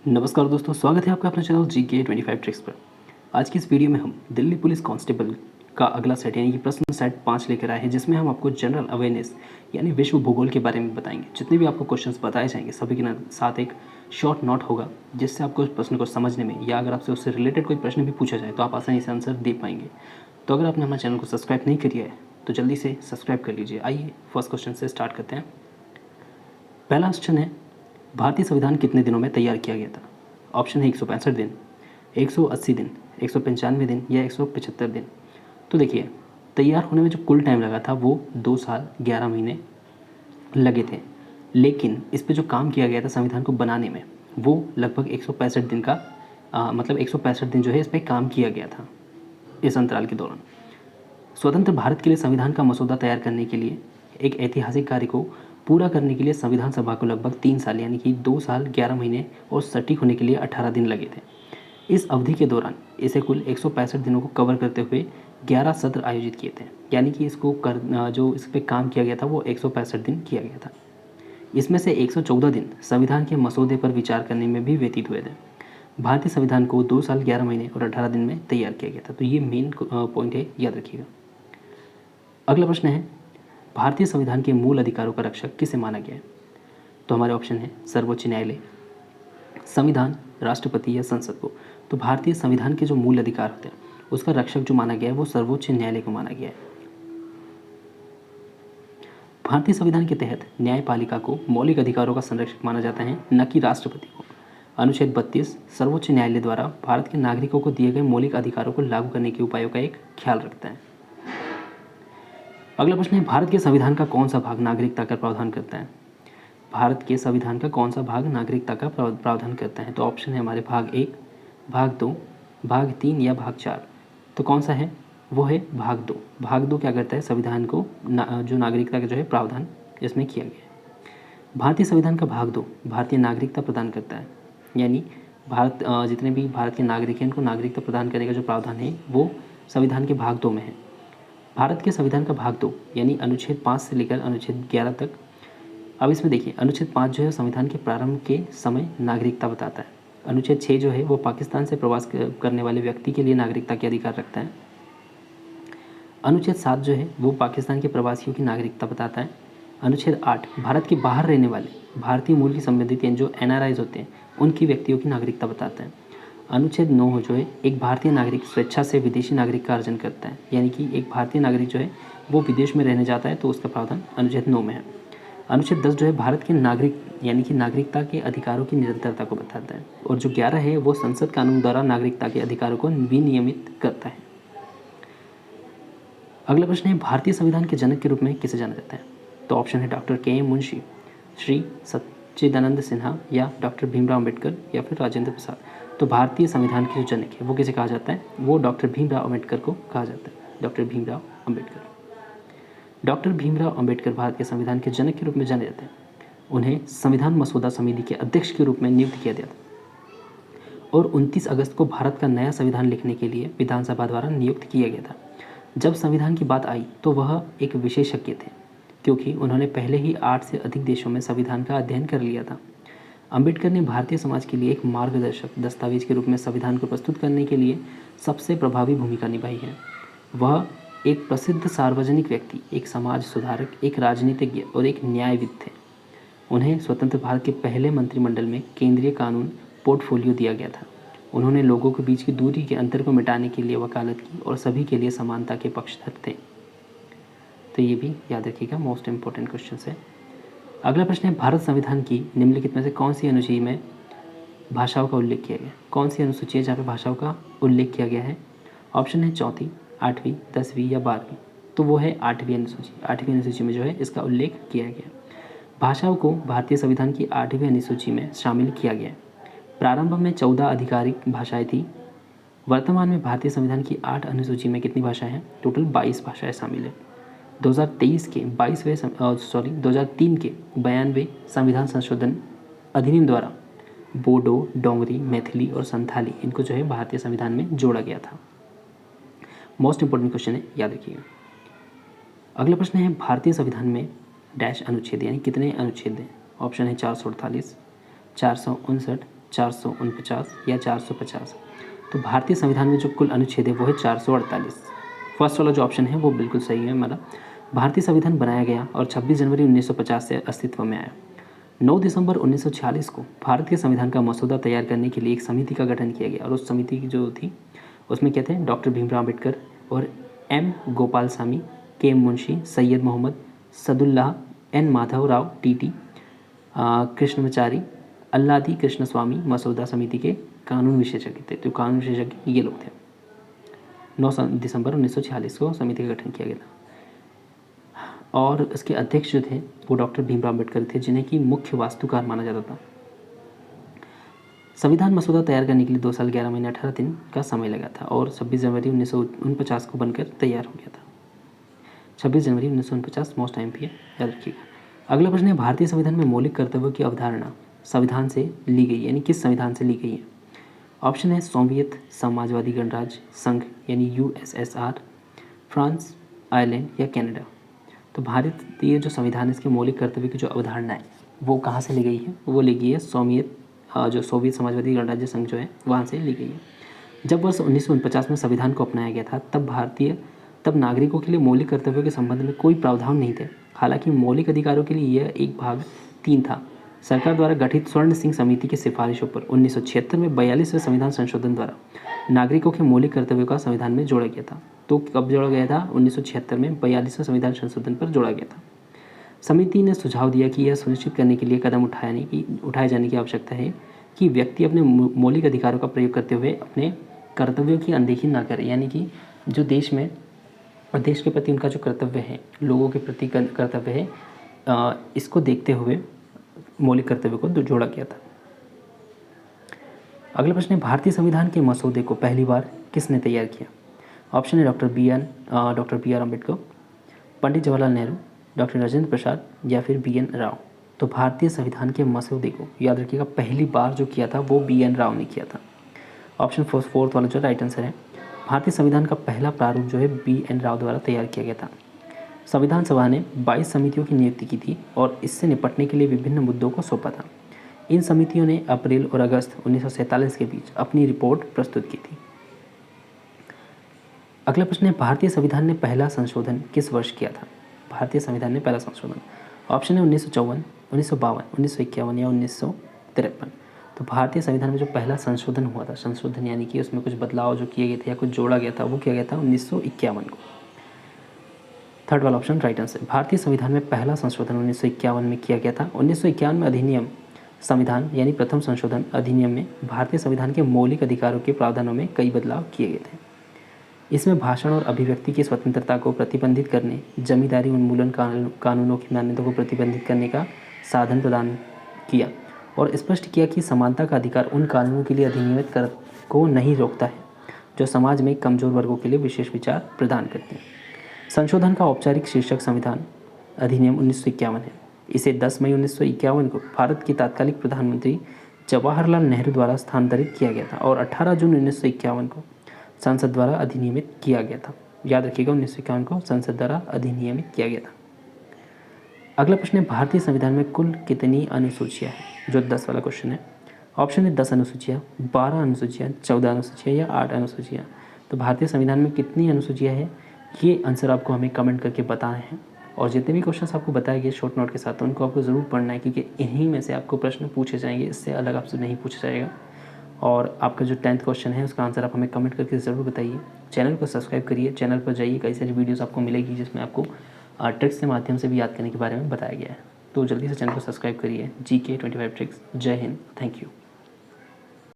नमस्कार दोस्तों, स्वागत है आपका अपने चैनल GK25 ट्रिक्स पर। आज की इस वीडियो में हम दिल्ली पुलिस कांस्टेबल का अगला सेट यानी कि प्रश्न सेट 5 लेकर आए हैं, जिसमें हम आपको जनरल अवेयरनेस यानी विश्व भूगोल के बारे में बताएंगे। जितने भी आपको क्वेश्चंस बताए जाएंगे सभी के साथ एक शॉर्ट नोट होगा, जिससे आपको उस प्रश्न को समझने में या अगर आपसे उससे रिलेटेड कोई प्रश्न भी पूछा जाए तो आप आसानी से आंसर दे पाएंगे। तो अगर आपने हमारे चैनल को सब्सक्राइब नहीं किया है तो जल्दी से सब्सक्राइब कर लीजिए। आइए फर्स्ट क्वेश्चन से स्टार्ट करते हैं। पहला क्वेश्चन है, भारतीय संविधान कितने दिनों में तैयार किया गया था? ऑप्शन है 165 दिन, 180 दिन, 195 दिन या 175 दिन। तो देखिए, तैयार होने में जो कुल टाइम लगा था वो 2 साल 11 महीने लगे थे, लेकिन इस पे जो काम किया गया था संविधान को बनाने में वो लगभग 165 दिन का मतलब 165 दिन जो है इस पर काम किया गया था इस अंतराल के दौरान। स्वतंत्र भारत के लिए संविधान का मसौदा तैयार करने के लिए एक ऐतिहासिक कार्य को पूरा करने के लिए संविधान सभा को लगभग 3 साल यानी कि 2 साल 11 महीने और सटीक होने के लिए 18 दिन लगे थे। इस अवधि के दौरान इसे कुल 165 दिनों को कवर करते हुए 11 सत्र आयोजित किए थे, यानी कि जो इस पर काम किया गया था वो 165 दिन किया गया था। इसमें से 114 दिन संविधान के मसौदे पर विचार करने में भी व्यतीत हुए थे। भारतीय संविधान को 2 साल 11 महीने और 18 दिन में तैयार किया गया था। तो ये मेन पॉइंट है, याद रखिएगा। अगला प्रश्न है, भारतीय संविधान के मूल अधिकारों का रक्षक किसे माना गया है? तो हमारे ऑप्शन है सर्वोच्च न्यायालय, संविधान, राष्ट्रपति या संसद को। तो भारतीय संविधान के जो मूल अधिकार होते हैं उसका रक्षक जो माना गया है वो सर्वोच्च न्यायालय को माना गया है। भारतीय संविधान के तहत न्यायपालिका को मौलिक अधिकारों का संरक्षक माना जाता है, न कि राष्ट्रपति को। अनुच्छेद 32 सर्वोच्च न्यायालय द्वारा भारत के नागरिकों को दिए गए मौलिक अधिकारों को लागू करने के उपायों का एक ख्याल रखता है। अगला प्रश्न है, भारत के संविधान का कौन सा भाग नागरिकता का प्रावधान करता है? भारत के संविधान का कौन सा भाग नागरिकता का प्रावधान करता है? तो ऑप्शन है हमारे भाग 1, भाग 2, भाग 3 या भाग 4। तो कौन सा है? वो है भाग 2। भाग 2 क्या करता है? संविधान को जो नागरिकता का जो है प्रावधान इसमें किया गया है। भारतीय संविधान का भाग 2 भारतीय नागरिकता प्रदान करता है, यानी जितने भी भारत के नागरिक हैं उनको नागरिकता प्रदान करने का जो प्रावधान है वो संविधान के भाग 2 में है। भारत के संविधान का भाग 2 यानी अनुच्छेद 5 से लेकर अनुच्छेद 11 तक। अब इसमें देखिए, अनुच्छेद 5 जो है संविधान के प्रारंभ के समय नागरिकता बताता है। अनुच्छेद 6 जो है वो पाकिस्तान से प्रवास करने वाले व्यक्ति के लिए नागरिकता के अधिकार रखता है। अनुच्छेद 7 जो है वो पाकिस्तान के प्रवासियों की नागरिकता बताता है। अनुच्छेद 8 भारत के बाहर रहने वाले भारतीय मूल की संबंधित यानी जो NRIs होते हैं उनकी व्यक्तियों की नागरिकता बताता है। अनुच्छेद 9 जो है एक भारतीय नागरिक स्वेच्छा से विदेशी नागरिक का अर्जन करता है, यानी कि एक भारतीय नागरिक जो है वो विदेश में रहने जाता है तो उसका प्रावधान अनुच्छेद 9 में है। अनुच्छेद 10 जो है भारत के नागरिक यानी कि नागरिकता के अधिकारों की निरंतरता को बताता है, और जो 11 है वो संसद कानून द्वारा नागरिकता के अधिकारों को विनियमित करता है। अगला प्रश्न है, भारतीय संविधान के जनक के रूप में किसे जाना जाता है? तो ऑप्शन है डॉक्टर KM मुंशी, श्री सच्चिदानंद सिन्हा या डॉक्टर भीमराव अम्बेडकर या फिर राजेंद्र प्रसाद। तो भारतीय संविधान के जो जनक है वो किसे कहा जाता है? वो डॉक्टर भीमराव अम्बेडकर को कहा जाता है, डॉक्टर भीमराव अम्बेडकर। डॉक्टर भीमराव अम्बेडकर भारत के संविधान के जनक के रूप में जाने जाते हैं। उन्हें संविधान मसौदा समिति के अध्यक्ष के रूप में नियुक्त किया गया था और 29 अगस्त को भारत का नया संविधान लिखने के लिए विधानसभा द्वारा नियुक्त किया गया था। जब संविधान की बात आई तो वह एक विशेषज्ञ थे, क्योंकि उन्होंने पहले ही 8 से अधिक देशों में संविधान का अध्ययन कर लिया था। अम्बेडकर ने भारतीय समाज के लिए एक मार्गदर्शक दस्तावेज के रूप में संविधान को प्रस्तुत करने के लिए सबसे प्रभावी भूमिका निभाई है। वह एक प्रसिद्ध सार्वजनिक व्यक्ति, एक समाज सुधारक, एक राजनीतिज्ञ और एक न्यायविद थे। उन्हें स्वतंत्र भारत के पहले मंत्रिमंडल में केंद्रीय कानून पोर्टफोलियो दिया गया था। उन्होंने लोगों के बीच की दूरी के अंतर को मिटाने के लिए वकालत की और सभी के लिए समानता के पक्षधर थे। तो ये भी याद रखिएगा, मोस्ट इंपॉर्टेंट क्वेश्चन है। अगला प्रश्न है, भारत संविधान की निम्नलिखित में से कौन सी अनुसूची में भाषाओं का उल्लेख किया गया? कौन सी अनुसूची है जहाँ पे भाषाओं का उल्लेख किया गया है? ऑप्शन है 4वीं, 8वीं, 10वीं या 12वीं। तो वो है 8वीं अनुसूची। 8वीं अनुसूची में जो है इसका उल्लेख किया गया। भाषाओं को भारतीय संविधान की 8वीं अनुसूची में शामिल किया गया। प्रारंभ में 14 आधिकारिक भाषाएं थी। वर्तमान में भारतीय संविधान की 8 अनुसूची में कितनी भाषाएं हैं? टोटल 22 भाषाएं शामिल है। 2023 के 2003 के 92वें संविधान संशोधन अधिनियम द्वारा बोडो, डोंगरी, मैथिली और संथाली इनको जो है भारतीय संविधान में जोड़ा गया था। मोस्ट इंपॉर्टेंट क्वेश्चन है, याद रखिएगा। अगला प्रश्न है, भारतीय संविधान में डैश अनुच्छेद यानी कितने अनुच्छेद हैं? ऑप्शन है 448, 459, 449 या 450? तो भारतीय संविधान में जो कुल अनुच्छेद है वो है 448। फर्स्ट वाला जो ऑप्शन है वो बिल्कुल सही है हमारा। भारतीय संविधान बनाया गया और 26 जनवरी 1950 से अस्तित्व में आया। 9 दिसंबर 1946 को भारत के संविधान का मसौदा तैयार करने के लिए एक समिति का गठन किया गया और उस समिति की जो थी उसमें क्या थे, डॉक्टर भीमराव अम्बेडकर और एम गोपालस्वामी, के मुंशी, सैयद मोहम्मद सदुल्लाह, एन माधवराव टीटी, कृष्णमाचारी, अल्लादी कृष्णस्वामी मसौदा समिति के कानून विशेषज्ञ थे। तो कानून विशेषज्ञ ये लोग थे। 9 दिसंबर 1946 को समिति का गठन किया गया था और इसके अध्यक्ष जो थे वो डॉक्टर भीमराव अम्बेडकर थे, जिन्हें कि मुख्य वास्तुकार माना जाता था। संविधान मसौदा तैयार करने के लिए 2 साल 11 महीने 18 दिन का समय लगा था और 26 जनवरी 1949 को बनकर तैयार हो गया था। 26 जनवरी 1949 मोस्ट टाइम पे याद रखिएगा। अगला प्रश्न है, भारतीय संविधान में मौलिक कर्तव्यों की अवधारणा संविधान से ली गई, यानी किस संविधान से ली गई है? ऑप्शन है सोवियत समाजवादी गणराज्य संघ यानी USSR, फ्रांस, आयरलैंड या कनाडा। तो भारतीय जो संविधान है इसके मौलिक कर्तव्य की जो अवधारणा है वो कहाँ से ली गई है? वो ली गई है सोवियत समाजवादी गणराज्य संघ जो है वहाँ से ली गई है। जब वर्ष 1949 में संविधान को अपनाया गया था तब नागरिकों के लिए मौलिक कर्तव्यों के संबंध में कोई प्रावधान नहीं थे। हालांकि मौलिक अधिकारों के लिए यह एक भाग 3 था। सरकार द्वारा गठित स्वर्ण सिंह समिति की सिफारिशों पर 1976 में 42वें संविधान संशोधन द्वारा नागरिकों के मौलिक कर्तव्यों का संविधान में जोड़ा गया था। तो कब जोड़ा गया था? 1976 में 42वें संविधान संशोधन पर जोड़ा गया था। समिति ने सुझाव दिया कि यह सुनिश्चित करने के लिए कदम उठाए जाने की आवश्यकता है कि व्यक्ति अपने मौलिक अधिकारों का प्रयोग करते हुए अपने कर्तव्यों की अनदेखी न करे, यानी कि जो देश में और देश के प्रति उनका जो कर्तव्य है, लोगों के प्रति कर्तव्य है, इसको देखते हुए मौलिक कर्तव्य को जोड़ा गया था। अगला प्रश्न है, भारतीय संविधान के मसौदे को पहली बार किसने तैयार किया? ऑप्शन है doctor BR Ambedkar, Pandit Jawaharlal Nehru, doctor Rajendra Prasad या फिर BN राव। तो भारतीय संविधान के मसौदे को याद रखिएगा पहली बार जो किया था वो BN राव ने किया था। ऑप्शन फोर्थ वाला जो राइट आंसर है। भारतीय संविधान का पहला प्रारूप जो है BN राव द्वारा तैयार किया गया था। संविधान सभा ने 22 समितियों की नियुक्ति की थी और इससे निपटने के लिए विभिन्न मुद्दों को सौंपा था। इन समितियों ने अप्रैल और अगस्त 1947 के बीच अपनी रिपोर्ट प्रस्तुत की थी। अगला प्रश्न है, भारतीय संविधान ने पहला संशोधन किस वर्ष किया था? भारतीय संविधान ने पहला संशोधन, ऑप्शन है 1954, 1952, 1951 या 1953। तो भारतीय संविधान में जो पहला संशोधन हुआ था, संशोधन यानी कि उसमें कुछ बदलाव जो किए गए थे या कुछ जोड़ा गया था, वो किया गया था 1951 को। थर्ड वाला ऑप्शन राइट आंसर। भारतीय संविधान में पहला संशोधन 1951 में किया गया था। 1951 में अधिनियम संविधान यानी प्रथम संशोधन अधिनियम में भारतीय संविधान के मौलिक अधिकारों के प्रावधानों में कई बदलाव किए गए थे। इसमें भाषण और अभिव्यक्ति की स्वतंत्रता को प्रतिबंधित करने, जमींदारी उन्मूलन कानूनों की मान्यता को प्रतिबंधित करने का साधन प्रदान किया और स्पष्ट किया कि समानता का अधिकार उन कानूनों के लिए अधिनियमित कर को नहीं रोकता है जो समाज में कमजोर वर्गों के लिए विशेष विचार प्रदान करते हैं। संशोधन का औपचारिक शीर्षक संविधान अधिनियम 1951 है। इसे 10 मई 1951 को भारत के तत्कालीन प्रधानमंत्री जवाहरलाल नेहरू द्वारा स्थानांतरित किया गया था और 18 जून 1951 को संसद द्वारा अधिनियमित किया गया था। याद रखिएगा 1951 को संसद द्वारा अधिनियमित किया गया था। अगला प्रश्न है, भारतीय संविधान में कुल कितनी अनुसूचियां हैं? जो 10 वाला क्वेश्चन है। ऑप्शन है 10 अनुसूचियाँ, 12 अनुसूचियाँ, 14 अनुसूचियाँ या 8 अनुसूचियाँ। तो भारतीय संविधान में कितनी अनुसूचियाँ हैं ये आंसर आपको हमें कमेंट करके बताना है और जितने भी क्वेश्चंस आपको बताए गए शॉर्ट नोट के साथ उनको आपको ज़रूर पढ़ना है, क्योंकि इन्हीं में से आपको प्रश्न पूछे जाएंगे, इससे अलग आपसे नहीं पूछा जाएगा। और आपका जो 10th क्वेश्चन है उसका आंसर आप हमें कमेंट करके ज़रूर बताइए। चैनल को सब्सक्राइब करिए, चैनल पर जाइए, कई सारी वीडियोस आपको मिलेगी जिसमें आपको ट्रिक्स के माध्यम से भी याद करने के बारे में बताया गया है। तो जल्दी से चैनल को सब्सक्राइब करिए। GK 25 tricks. जय हिंद, थैंक यू।